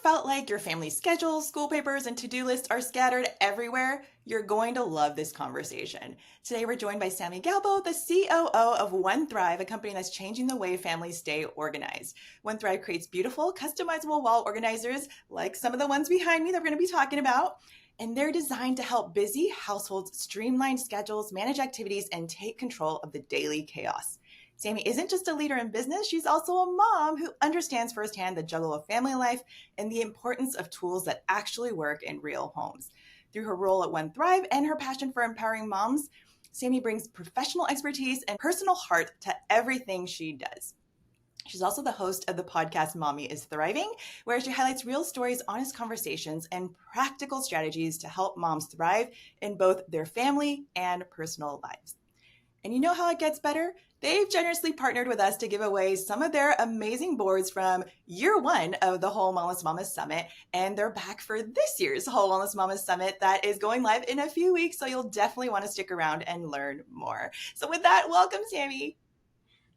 felt like your family's schedules, school papers, and to-do lists are scattered everywhere? You're going to love this conversation. Today, we're joined by Sami Galbo, the COO of One Thrive, a company that's changing the way families stay organized. One Thrive creates beautiful, customizable wall organizers, like some of the ones behind me that we're going to be talking about. And they're designed to help busy households streamline schedules, manage activities, and take control of the daily chaos. Sami isn't just a leader in business, she's also a mom who understands firsthand the juggle of family life and the importance of tools that actually work in real homes. Through her role at One Thrive and her passion for empowering moms, Sami brings professional expertise and personal heart to everything she does. She's also the host of the podcast Mommy is Thriving, where she highlights real stories, honest conversations, and practical strategies to help moms thrive in both their family and personal lives. And you know how it gets better? They've generously partnered with us to give away some of their amazing boards from year one of the Whole Wellness Mamas Summit. And they're back for this year's Whole Wellness Mamas Summit that is going live in a few weeks. So you'll definitely want to stick around and learn more. So with that, welcome, Sami.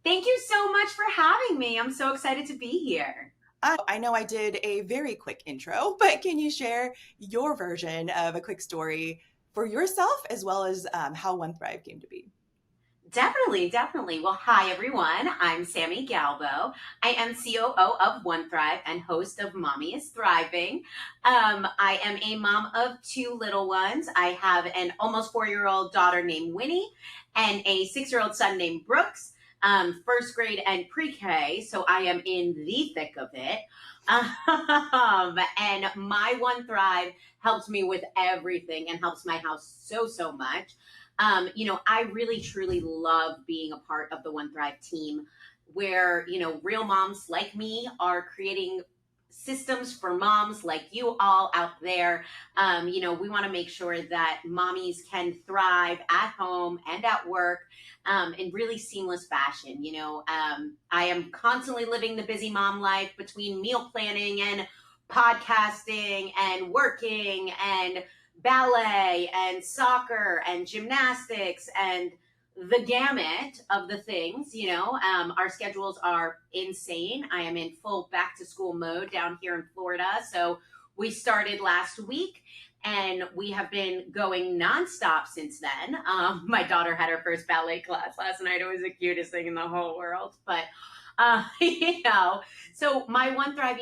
Thank you so much for having me. I'm so excited to be here. I know I did a very quick intro, but can you share your version of a quick story for yourself as well as how One Thrive came to be? Definitely. Well, hi, everyone. I'm Sami Galbo. I am COO of One Thrive and host of Mommy is Thriving. I am a mom of two little ones. I have an almost 4-year-old daughter named Winnie and a 6-year-old son named Brooks, first grade and pre-K. So I am in the thick of it. And my One Thrive helps me with everything and helps my house so much. I really, truly love being a part of the One Thrive team where, real moms like me are creating systems for moms like you all out there. We want to make sure that mommies can thrive at home and at work in really seamless fashion. I am constantly living the busy mom life between meal planning and podcasting and working and ballet and soccer and gymnastics and the gamut of the things, our schedules are insane. I am in full back to school mode down here in Florida. So we started last week and we have been going nonstop since then. My daughter had her first ballet class last night. It was the cutest thing in the whole world, but so my One Thrive,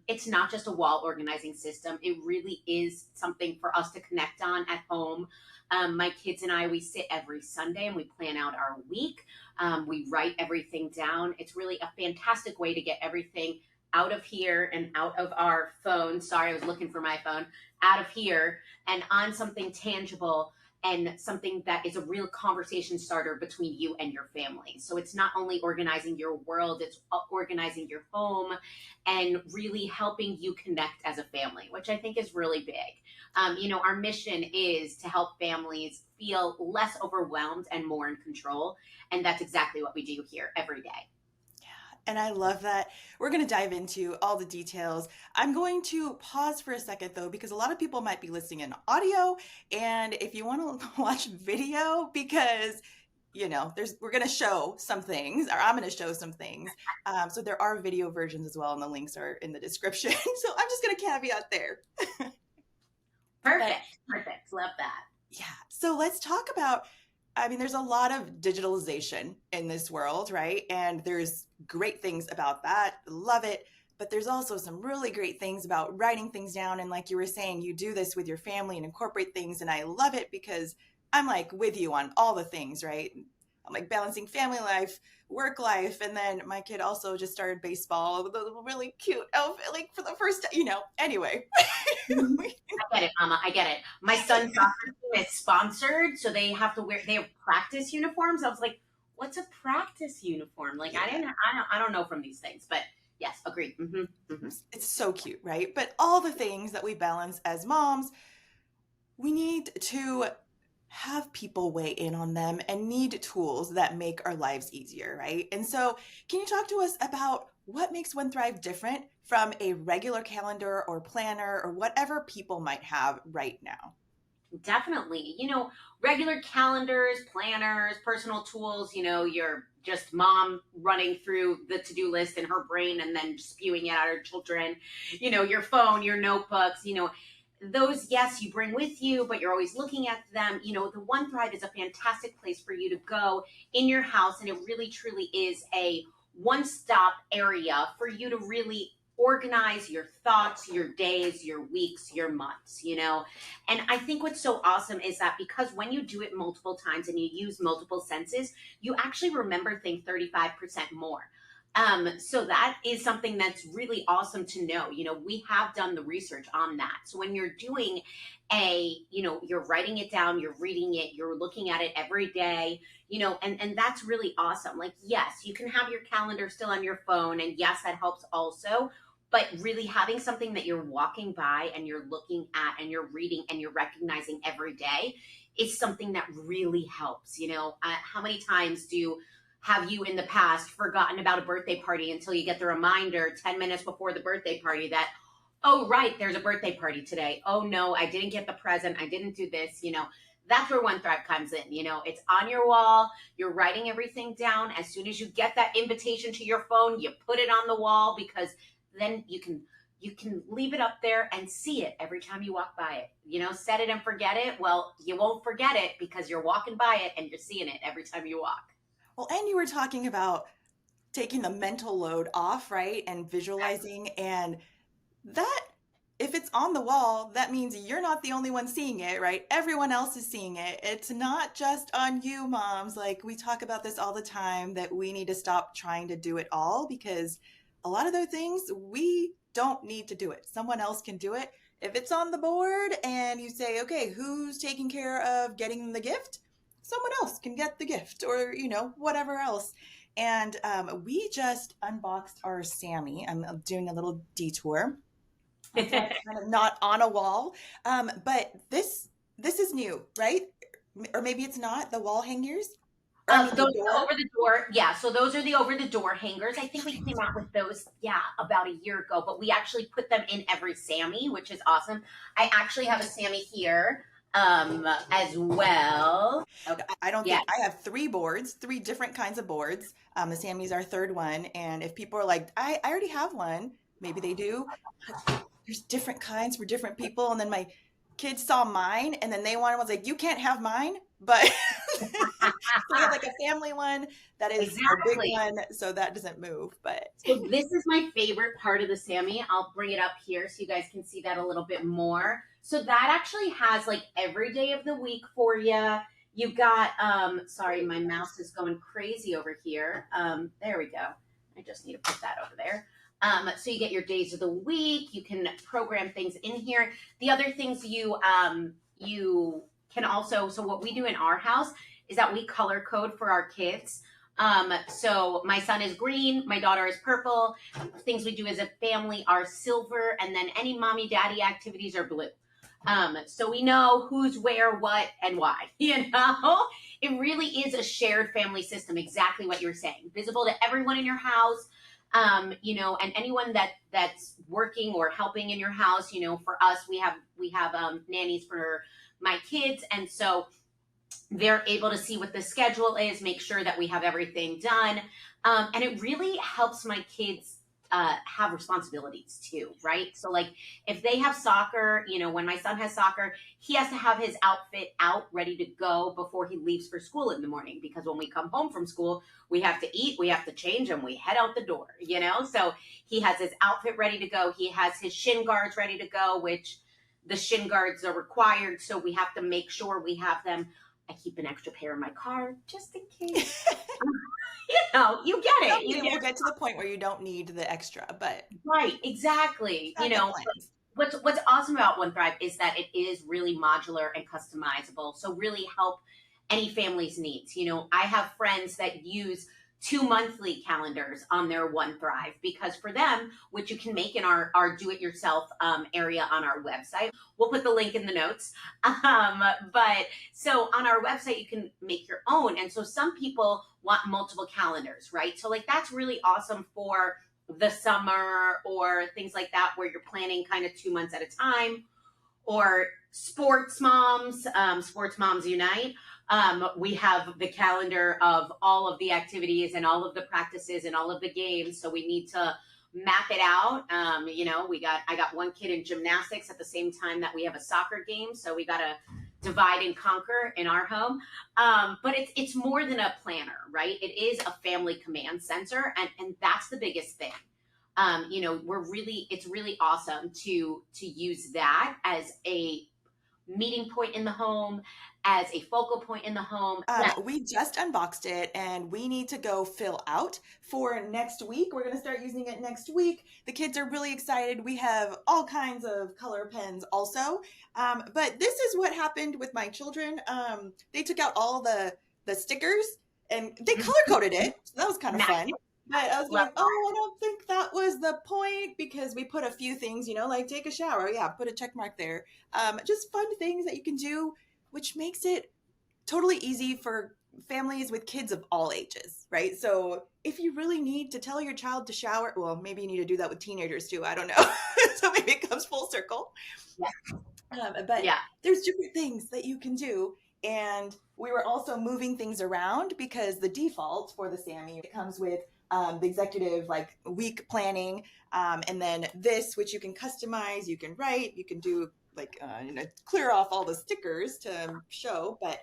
it's not just a wall organizing system. It really is something for us to connect on at home. My kids and I, we sit every Sunday and we plan out our week. We write everything down. It's really a fantastic way to get everything out of here and out of our phone. Sorry, I was looking for my phone. Out of here and on something tangible and something that is a real conversation starter between you and your family. So it's not only organizing your world, it's organizing your home and really helping you connect as a family, which I think is really big. Our mission is to help families feel less overwhelmed and more in control. And that's exactly what we do here every day. And I love that. We're going to dive into all the details. I'm going to pause for a second though, because a lot of people might be listening in audio. And if you want to watch video, because we're going to show some things, or I'm going to show some things. So there are video versions as well, and the links are in the description. So I'm just going to caveat there. Perfect. Love that. Yeah. So let's talk about, there's a lot of digitalization in this world, right? And there's great things about that. Love it. But there's also some really great things about writing things down. And like you were saying, you do this with your family and incorporate things. And I love it because I'm like with you on all the things, right? I'm like balancing family life, work life. And then my kid also just started baseball with a really cute outfit, like for the first time, anyway. I get it, Mama. I get it. My son's soccer team is sponsored, so they have practice uniforms. I was like, what's a practice uniform? Like, yeah. I don't know from these things, but yes, agreed. Mm-hmm. It's so cute, right? But all the things that we balance as moms, we need to have people weigh in on them and need tools that make our lives easier, right? And so can you talk to us about what makes One Thrive different from a regular calendar or planner or whatever people might have right now? Definitely. Regular calendars, planners, personal tools, your just mom running through the to-do list in her brain and then spewing it at her children, your phone, your notebooks, those, yes, you bring with you, but you're always looking at them. The One Thrive is a fantastic place for you to go in your house, and it really truly is a one-stop area for you to really organize your thoughts, your days, your weeks, your months, And I think what's so awesome is that because when you do it multiple times and you use multiple senses, you actually remember things 35% more. So that is something that's really awesome to know. We have done the research on that. So when you're doing you're writing it down, you're reading it, you're looking at it every day, and that's really awesome. Like, yes, you can have your calendar still on your phone, and yes, that helps also. But really having something that you're walking by and you're looking at and you're reading and you're recognizing every day is something that really helps. How many times have you in the past forgotten about a birthday party until you get the reminder 10 minutes before the birthday party that, oh, right, there's a birthday party today. Oh, no, I didn't get the present. I didn't do this. That's where One Thrive comes in. It's on your wall. You're writing everything down. As soon as you get that invitation to your phone, you put it on the wall, because then you can leave it up there and see it every time you walk by it. Set it and forget it. Well, you won't forget it because you're walking by it and you're seeing it every time you walk. Well, and you were talking about taking the mental load off, right? And visualizing, and that, if it's on the wall, that means you're not the only one seeing it, right? Everyone else is seeing it. It's not just on you, moms. Like, we talk about this all the time, that we need to stop trying to do it all, because a lot of those things we don't need to do it. Someone else can do it. If it's on the board and you say, okay, who's taking care of getting the gift? Someone else can get the gift, or, whatever else. And we just unboxed our Sami. I'm doing a little detour. It's kind of not on a wall. But this is new, right? Or maybe it's not, the wall hangers. Those are over the door. Yeah, so those are the over the door hangers. I think we came out with those, about a year ago, but we actually put them in every Sami, which is awesome. I actually have a Sami here as well. Okay. I don't think I have 3 boards, 3 different kinds of boards. The Sami's our third one. And if people are like, I already have one, maybe they do. There's different kinds for different people. And then my kids saw mine and then they wanted, was like, you can't have mine. But so we have like a family one that is a big one, so that doesn't move. But so this is my favorite part of the Sami. I'll bring it up here so you guys can see that a little bit more. So that actually has like every day of the week for you. You've got, sorry, my mouse is going crazy over here. There we go. I just need to put that over there. So you get your days of the week. You can program things in here. The other things you can also, so what we do in our house is that we color code for our kids. So my son is green, my daughter is purple. Things we do as a family are silver, and then any mommy daddy activities are blue. So we know who's where, what, and why. It really is a shared family system. Exactly what you're saying. Visible to everyone in your house. And anyone that's working or helping in your house. For us, we have nannies for my kids, and so they're able to see what the schedule is, make sure that we have everything done, and it really helps my kids have responsibilities too, right? So like if they have soccer, when my son has soccer, he has to have his outfit out ready to go before he leaves for school in the morning, because when we come home from school, we have to eat, we have to change, and we head out the door, so he has his outfit ready to go. He has his shin guards ready to go, which the shin guards are required, so we have to make sure we have them. I keep an extra pair in my car just in case. You get it. We'll get to the point where you don't need the extra, but right, exactly. What's awesome about One Thrive is that it is really modular and customizable. So really help any family's needs. I have friends that use 2 monthly calendars on their One Thrive, because for them, which you can make in our do-it-yourself area on our website. We'll put the link in the notes. But so on our website, you can make your own. And so some people want multiple calendars, right? So like that's really awesome for the summer or things like that, where you're planning kind of 2 months at a time, or sports moms unite. We have the calendar of all of the activities and all of the practices and all of the games. So we need to map it out. I got one kid in gymnastics at the same time that we have a soccer game. So we got to divide and conquer in our home. But it's more than a planner, right? It is a family command center. And that's the biggest thing. It's really awesome to use that as a meeting point in the home, as a focal point in the home. We just unboxed it and we need to go fill out for next week. We're going to start using it next week. The kids are really excited. We have all kinds of color pens also. But this is what happened with my children. They took out all the stickers and they color coded it. So that was kind of fun. But I was like, I don't think that was the point, because we put a few things, like take a shower. Yeah, put a check mark there. Just fun things that you can do, which makes it totally easy for families with kids of all ages, right? So if you really need to tell your child to shower, well, maybe you need to do that with teenagers too. I don't know. So maybe it comes full circle. Yeah. There's different things that you can do. And we were also moving things around because the default for the Sami, it comes with the executive week planning, and then this, which you can customize, you can write, you can do clear off all the stickers to show, but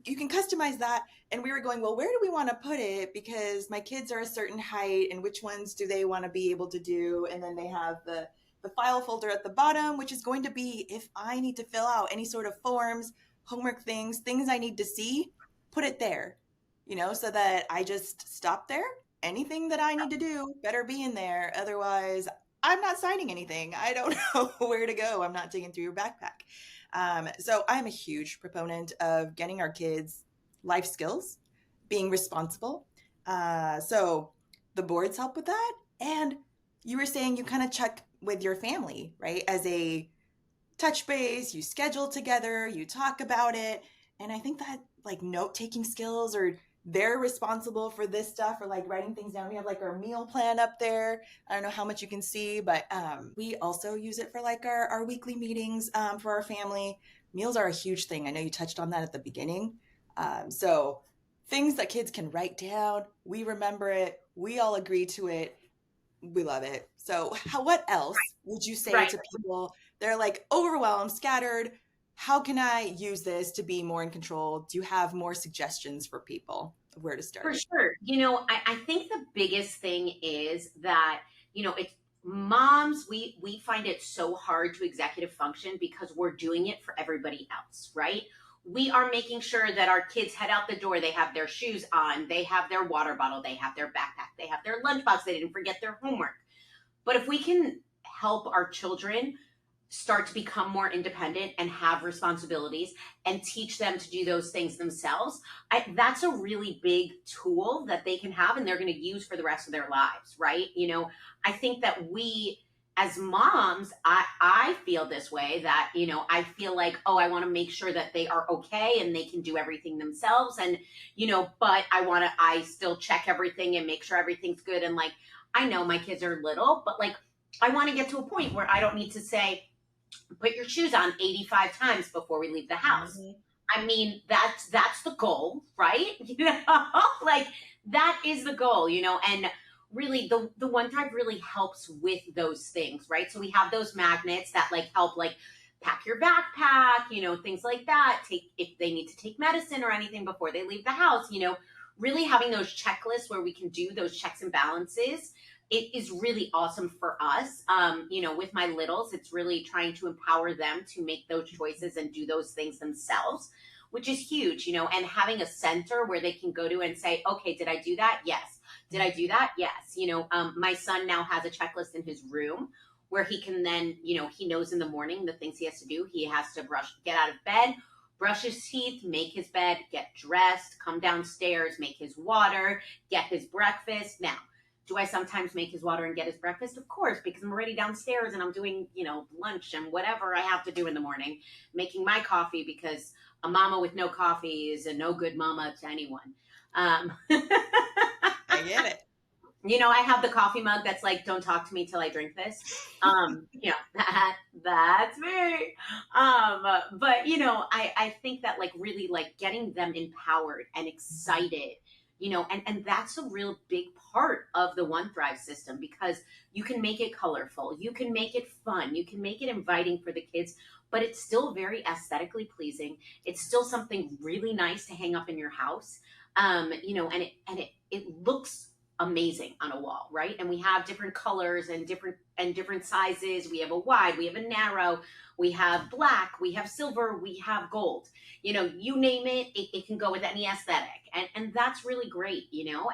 you can customize that. And we were going, well, where do we want to put it? Because my kids are a certain height, and which ones do they want to be able to do? And then they have the file folder at the bottom, which is going to be if I need to fill out any sort of forms, homework things I need to see, put it there, so that I just stop there. Anything that I need to do better be in there. Otherwise, I'm not signing anything. I don't know where to go. I'm not digging through your backpack. So I'm a huge proponent of getting our kids life skills, being responsible. So the boards help with that. And you were saying you kind of check with your family, right? As a touch base, you schedule together, you talk about it. And I think that note-taking skills, or they're responsible for this stuff, or writing things down. We have our meal plan up there. I don't know how much you can see, but we also use it for our weekly meetings for our family. Meals are a huge thing. I know you touched on that at the beginning. So things that kids can write down, we remember it, we all agree to it, we love it. So what else would you say to people? They're overwhelmed, scattered. How can I use this to be more in control? Do you have more suggestions for people of where to start? For sure. I think the biggest thing is that, it's moms, we find it so hard to executive function because we're doing it for everybody else, right? We are making sure that our kids head out the door. They have their shoes on. They have their water bottle. They have their backpack. They have their lunchbox. They didn't forget their homework. But if we can help our children start to become more independent and have responsibilities and teach them to do those things themselves, that's a really big tool that they can have and they're going to use for the rest of their lives, right? I think that we, as moms, I feel this way, that, I feel I want to make sure that they are okay and they can do everything themselves. And, but I still check everything and make sure everything's good. And I know my kids are little, but I want to get to a point where I don't need to say, put your shoes on 85 times before we leave the house. Mm-hmm. I mean, that's the goal, right? That is the goal, and really the One Thrive really helps with those things, right? So we have those magnets that help pack your backpack, things like that. If they need to take medicine or anything before they leave the house, really having those checklists where we can do those checks and balances. It is really awesome for us. With my littles, it's really trying to empower them to make those choices and do those things themselves, which is huge, and having a center where they can go to and say, okay, did I do that? Yes. Did I do that? Yes. My son now has a checklist in his room where he can then, he knows in the morning the things he has to do. He has to get out of bed, brush his teeth, make his bed, get dressed, come downstairs, make his water, get his breakfast. Now, do I sometimes make his water and get his breakfast? Of course, because I'm already downstairs and I'm doing, lunch and whatever I have to do in the morning, making my coffee, because a mama with no coffee is a no good mama to anyone. I get it. I have the coffee mug that's like, don't talk to me till I drink this. That's me. But I think that like really like getting them empowered and excited, and that's a real big part of the One Thrive system, because you can make it colorful, you can make it fun, you can make it inviting for the kids, but it's still very aesthetically pleasing. It's still something really nice to hang up in your house. And it looks amazing on a wall, right? And we have different colors and different sizes. We have a wide, we have a narrow, we have black, we have silver, we have gold. You name it can go with any aesthetic. And that's really great.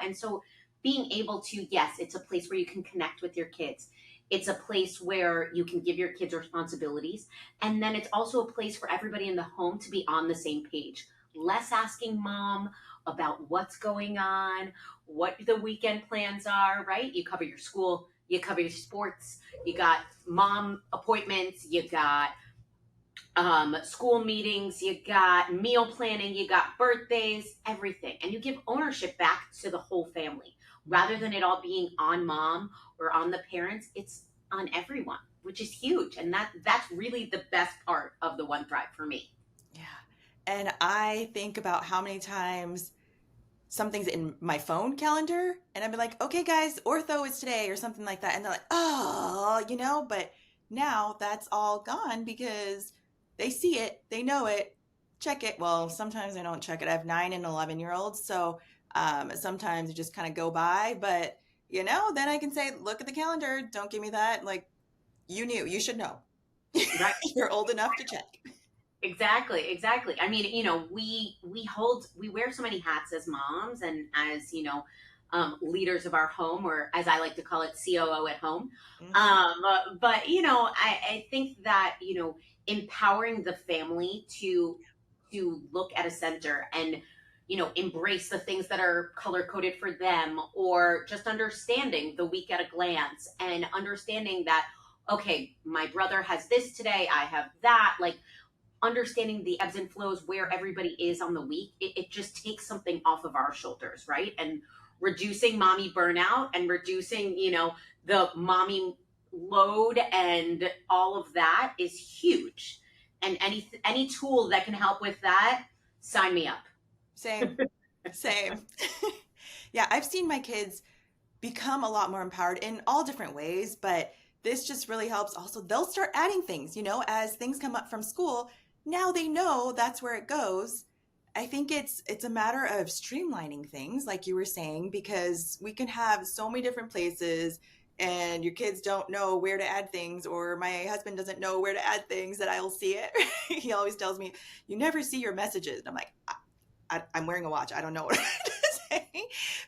And so being able to, yes, it's a place where you can connect with your kids. It's a place where you can give your kids responsibilities. And then it's also a place for everybody in the home to be on the same page. Less asking mom about what's going on, what the weekend plans are, right? You cover your school, you cover your sports, you got mom appointments, you got school meetings, you got meal planning, you got birthdays, everything. And you give ownership back to the whole family. Rather than it all being on mom or on the parents, it's on everyone, which is huge. And that's really the best part of the One Thrive for me. Yeah. And I think about how many times something's in my phone calendar and I'd be like, okay, guys, ortho is today or something like that. And they're like, oh, but now that's all gone because they see it, they know it, check it. Well, sometimes I don't check it. I have 9 and 11-year-olds. So sometimes you just kind of go by, but then I can say, look at the calendar. Don't give me that. Like you should know. Right. You're old enough to check. Exactly. I mean, we wear so many hats as moms and as, leaders of our home, or as I like to call it, COO at home. But, I think that, empowering the family to look at a center and, embrace the things that are color coded for them, or just understanding the week at a glance and understanding that, okay, my brother has this today, I have that, like, understanding the ebbs and flows where everybody is on the week, it just takes something off of our shoulders, right? And reducing mommy burnout and reducing, the mommy load and all of that is huge. And any tool that can help with that, sign me up. Same. Yeah, I've seen my kids become a lot more empowered in all different ways, but this just really helps. Also, they'll start adding things, as things come up from school. Now they know that's where it goes. I think it's a matter of streamlining things, like you were saying, because we can have so many different places and your kids don't know where to add things, or my husband doesn't know where to add things that I'll see it. He always tells me, you never see your messages. And I'm like, I'm wearing a watch. I don't know what to say.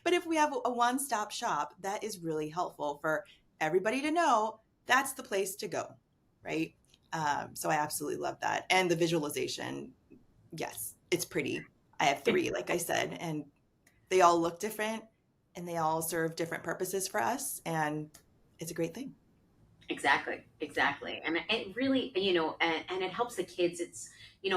But if we have a one-stop shop, that is really helpful for everybody to know that's the place to go, right? So I absolutely love that. And the visualization, yes, it's pretty. I have 3, like I said, and they all look different and they all serve different purposes for us. And it's a great thing. Exactly. And it really, and it helps the kids. It's,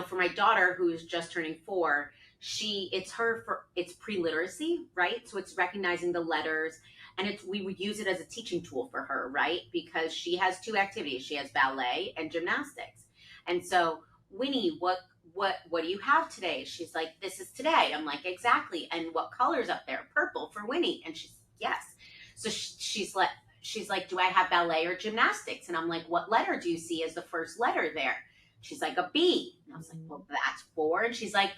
for my daughter who's just turning 4, it's pre-literacy, right? So it's recognizing the letters, and we would use it as a teaching tool for her, right? Because she has 2 activities. She has ballet and gymnastics. And so, Winnie, what do you have today? She's like, this is today. I'm like, exactly. And what color's up there? Purple for Winnie. And she's, yes. So she's like, do I have ballet or gymnastics? And I'm like, what letter do you see as the first letter there? She's like, a B. And I was like, well, that's 4. And she's like,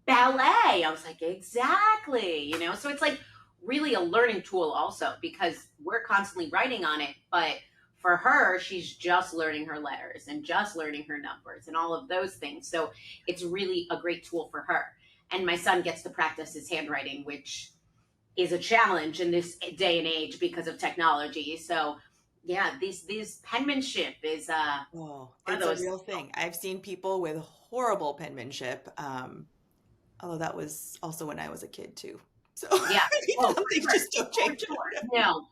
ballet. I was like, exactly. So it's like really a learning tool also, because we're constantly writing on it, but for her, she's just learning her letters and just learning her numbers and all of those things. So it's really a great tool for her. And my son gets to practice his handwriting, which is a challenge in this day and age because of technology. So yeah, this penmanship is it's a real thing. I've seen people with horrible penmanship. Although that was also when I was a kid too. So yeah, things just don't change. No,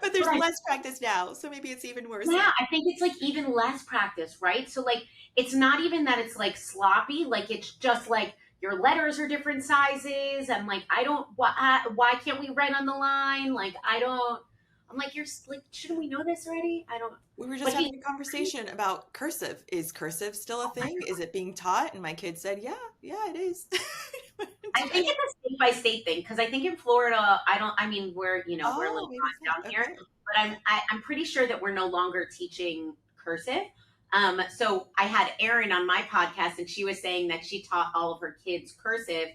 but there's less practice now, so maybe it's even worse. Yeah, I think it's like even less practice, right? So like, it's not even that it's like sloppy, like it's just like your letters are different sizes. I'm like, I don't, why can't we write on the line? Like, I don't, I'm like, you're like, shouldn't we know this already? I don't, We were just but having he, a conversation about cursive. Is cursive still a thing? Is it being taught? And my kid said, yeah, yeah, it is. It's I think great. it's a state by state thing. Cause I think in Florida, I mean, we're a Oh, little maybe it's hot not. down here, Okay. but I'm pretty sure that we're no longer teaching cursive. So I had Erin on my podcast, and she was saying that she taught all of her kids cursive,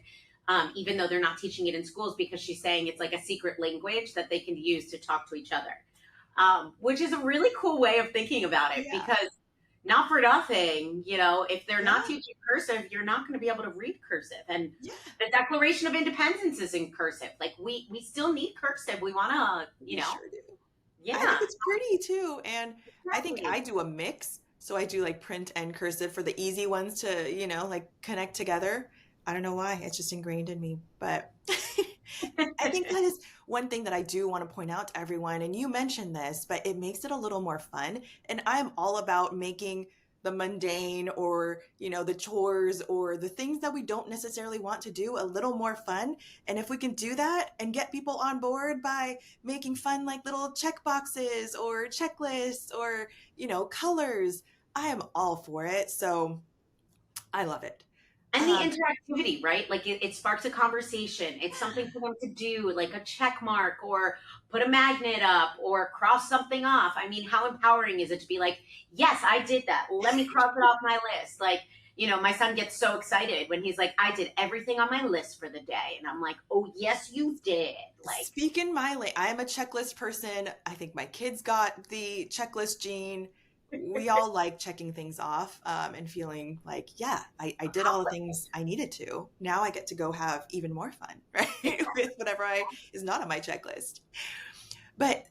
even though they're not teaching it in schools, because she's saying it's like a secret language that they can use to talk to each other, which is a really cool way of thinking about it. Yeah. Because not for nothing, if they're not Yeah. teaching cursive, you're not going to be able to read cursive. And Yeah. the Declaration of Independence is in cursive. Like we still need cursive. We want to, We sure do. I yeah, think it's pretty too. And I think I exactly. do a mix. So I do like print and cursive for the easy ones to, like connect together. I don't know why. It's just ingrained in me. But I think that is one thing that I do want to point out to everyone. And you mentioned this, but it makes it a little more fun. And I'm all about making the mundane or, the chores or the things that we don't necessarily want to do a little more fun. And if we can do that and get people on board by making fun like little check boxes or checklists or, colors, I am all for it. So I love it. And the Um, interactivity, right? Like it sparks a conversation. It's something for them to do, like a check mark or put a magnet up or cross something off. I mean, how empowering is it to be like, yes, I did that. Let me cross it off my list. Like, my son gets so excited when he's like, I did everything on my list for the day. And I'm like, oh, yes, you did. Like, Speaking my lane, I am a checklist person. I think my kids got the checklist gene. We all like checking things off and feeling like, yeah, I did all the things I needed to. Now I get to go have even more fun, right? With whatever is not on my checklist. But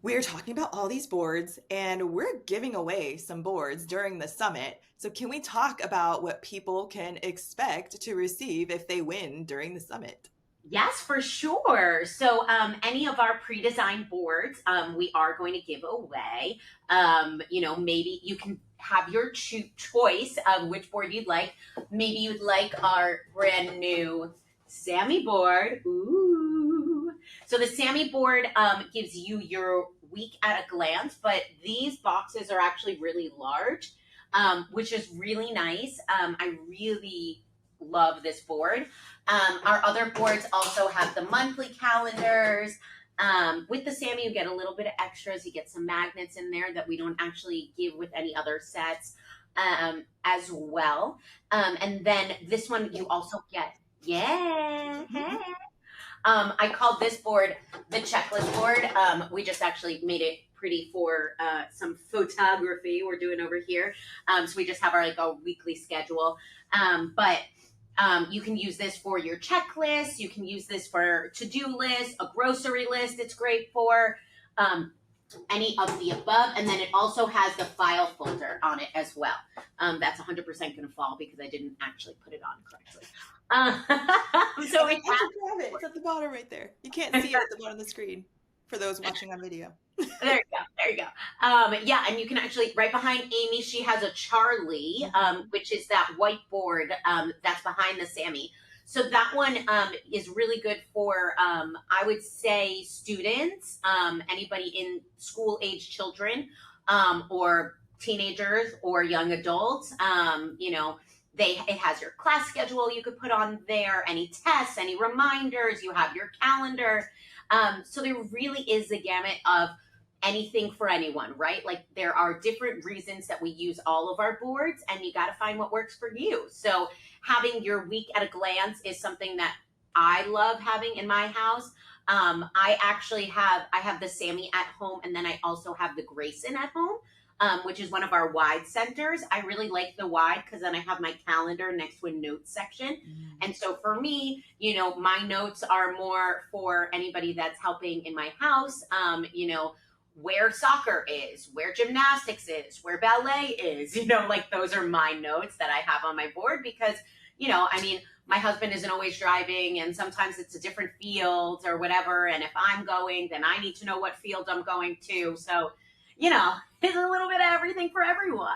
we're talking about all these boards and we're giving away some boards during the summit. So can we talk about what people can expect to receive if they win during the summit? yes, for sure. So, any of our pre-designed boards, we are going to give away. Maybe you can have your choice of which board you'd like. Maybe you'd like our brand new Sami board. Ooh. So the Sami board gives you your week at a glance, but these boxes are actually really large, which is really nice. I really love this board. Our other boards also have the monthly calendars. With the Sami, you get a little bit of extras. You get some magnets in there that we don't actually give with any other sets as well. And then this one you also get, yeah. I called this board the checklist board. We just actually made it pretty for some photography we're doing over here. So we just have our like a weekly schedule. But you can use this for your checklist. You can use this for to-do list, a grocery list. It's great for any of the above. And then it also has the file folder on it as well. That's 100% going to fall because I didn't actually put it on correctly. So I it can grab it. It's at the bottom right there. You can't see it at the bottom of the screen for those watching on video. there you go. There you go. Yeah, and you can actually, right behind Amy, she has a Charlie, which is that whiteboard that's behind the Sami. So that one is really good for, I would say, students, anybody in school age children, or teenagers or young adults. It has your class schedule you could put on there, any tests, any reminders, you have your calendar. So there really is a gamut of anything for anyone, right? Like there are different reasons that we use all of our boards and you got to find what works for you. So having your week at a glance is something that I love having in my house. I have the Sami at home and then I also have the Grayson at home. Which is one of our wide centers. I really like the wide because then I have my calendar next to a notes section. And so for me, my notes are more for anybody that's helping in my house, where soccer is, where gymnastics is, where ballet is, like those are my notes that I have on my board because, my husband isn't always driving and sometimes it's a different field or whatever. And if I'm going, then I need to know what field I'm going to. So, it's a little bit of everything for everyone.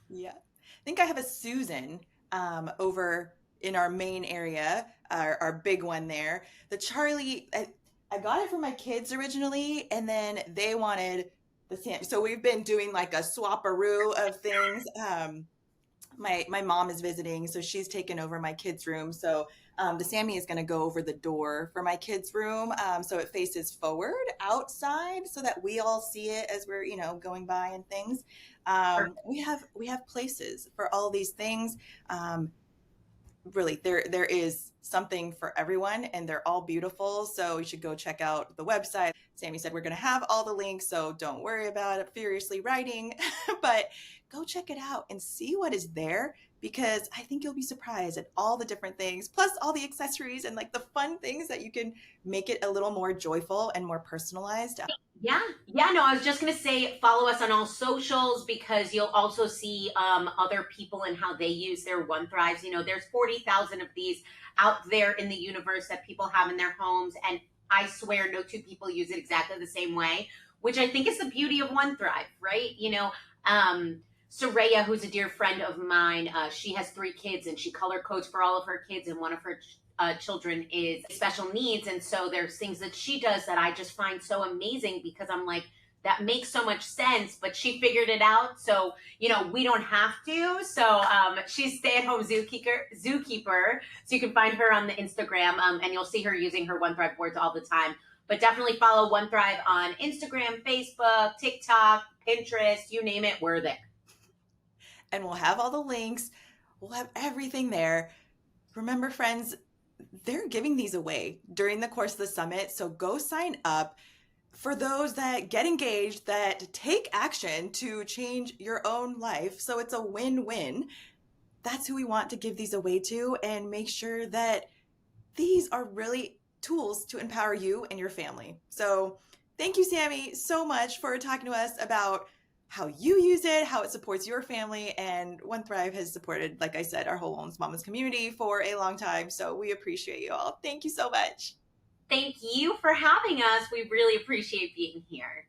Yeah. I think I have a Susan over in our main area, our big one there. The Charlie, I got it for my kids originally, and then they wanted the Sam. So we've been doing like a swaparoo of things. My mom is visiting, so she's taken over my kids' room. So the Sammy is going to go over the door for my kids' room, so it faces forward outside, so that we all see it as we're going by and things. We have places for all these things. Really, there is something for everyone, and they're all beautiful. So you should go check out the website. Sammy said we're going to have all the links, so don't worry about it furiously writing, but go check it out and see what is there, because I think you'll be surprised at all the different things, plus all the accessories and like the fun things that you can make it a little more joyful and more personalized. Yeah, yeah. No, I was just gonna say follow us on all socials, because you'll also see other people and how they use their One Thrives. There's 40,000 of these out there in the universe that people have in their homes, and I swear no two people use it exactly the same way, which I think is the beauty of One Thrive, right? Soraya, who's a dear friend of mine, she has 3 kids, and she color codes for all of her kids, and one of her children is special needs. And so there's things that she does that I just find so amazing, because I'm like, that makes so much sense, but she figured it out. So, we don't have to. So she's stay-at-home zookeeper. So you can find her on the Instagram, and you'll see her using her One Thrive boards all the time. But definitely follow One Thrive on Instagram, Facebook, TikTok, Pinterest, you name it, we're there. And we'll have all the links. We'll have everything there. Remember, friends, they're giving these away during the course of the summit. So go sign up. For those that get engaged, that take action to change your own life, so it's a win-win, that's who we want to give these away to, and make sure that these are really tools to empower you and your family. So thank you, Sami, so much for talking to us about how you use it, how it supports your family. And One Thrive has supported, like I said, our whole Wellness Mamas community for a long time. So we appreciate you all. Thank you so much. Thank you for having us. We really appreciate being here.